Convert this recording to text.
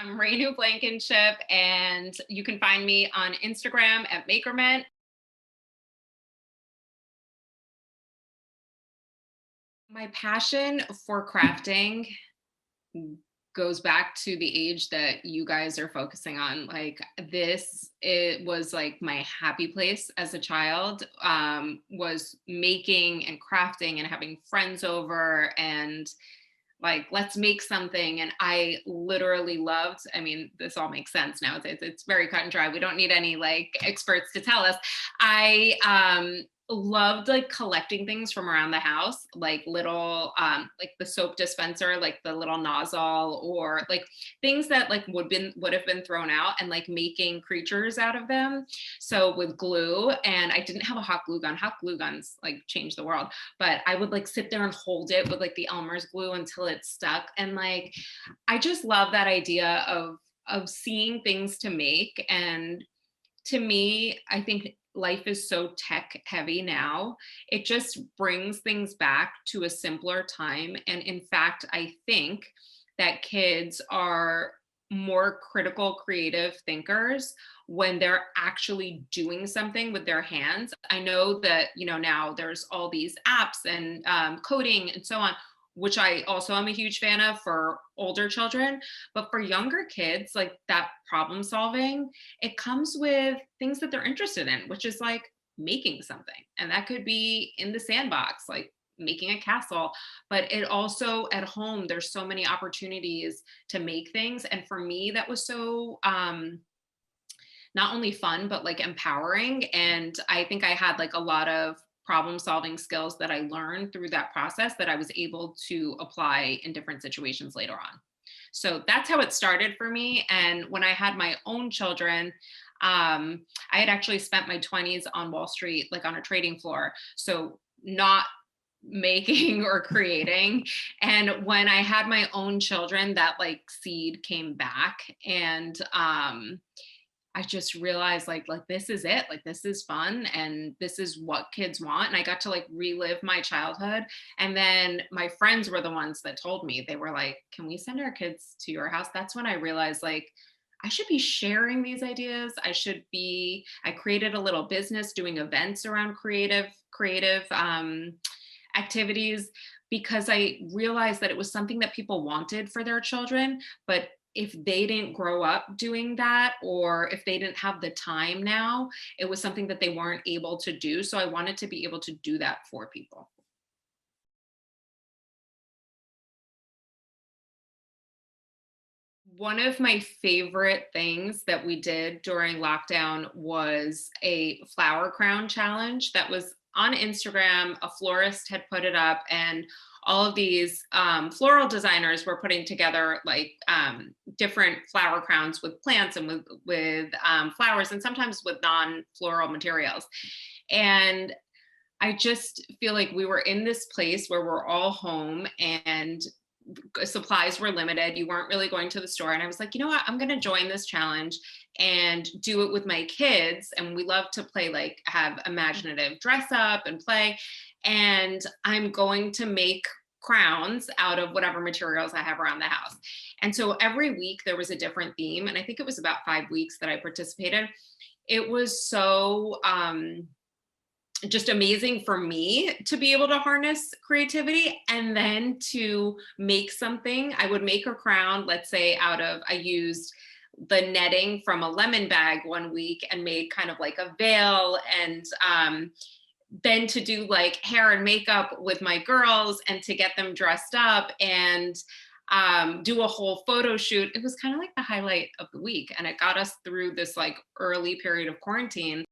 I'm Renu Blankinship, and you can find me on Instagram at Makerment. My passion for crafting goes back to the age that you guys are focusing on. Like this, it was like my happy place as a child, was making and crafting and having friends over and like let's make something. And I literally loved, I mean, this all makes sense now, it's very cut and dry, we don't need any like experts to tell us. I loved like collecting things from around the house, like little like the soap dispenser, like the little nozzle, or like things that like would have been thrown out, and like making creatures out of them. So with glue, and I didn't have a hot glue gun. Hot glue guns like changed the world, but I would like sit there and hold it with like the Elmer's glue until it stuck. And like, I just love that idea of seeing things to make. And to me, I think life is so tech heavy now. It just brings things back to a simpler time. And in fact, I think that kids are more critical, creative thinkers when they're actually doing something with their hands. I know that, now there's all these apps and coding and so on, which I also am a huge fan of for older children. But for younger kids, like that problem solving, it comes with things that they're interested in, which is like making something. And that could be in the sandbox, like making a castle, but it also at home, there's so many opportunities to make things. And for me, that was so not only fun, but like empowering. And I think I had like a lot of problem solving skills that I learned through that process that I was able to apply in different situations later on. So that's how it started for me. And when I had my own children, I had actually spent my 20s on Wall Street, like on a trading floor. So not making or creating. And when I had my own children, that like seed came back. And I just realized like this is it, like this is fun and this is what kids want. And I got to like relive my childhood. And then my friends were the ones that told me, they were like, can we send our kids to your house? That's when I realized like I should be sharing these ideas. I created a little business doing events around creative activities, because I realized that it was something that people wanted for their children. But if they didn't grow up doing that, or if they didn't have the time now, it was something that they weren't able to do. So I wanted to be able to do that for people. One of my favorite things that we did during lockdown was a flower crown challenge that was on Instagram. A florist had put it up, and all of these floral designers were putting together like different flower crowns with plants and with flowers, and sometimes with non-floral materials. And I just feel like we were in this place where we're all home and supplies were limited. You weren't really going to the store. And I was like, you know what? I'm going to join this challenge and do it with my kids. And we love to play, like have imaginative dress up and play. And I'm going to make crowns out of whatever materials I have around the house. And so every week there was a different theme. And I think it was about 5 weeks that I participated. It was so, just amazing for me to be able to harness creativity and then to make something. I would make a crown, let's say I used the netting from a lemon bag one week and made kind of like a veil, and then to do like hair and makeup with my girls and to get them dressed up and do a whole photo shoot. It was kind of like the highlight of the week, and it got us through this like early period of quarantine.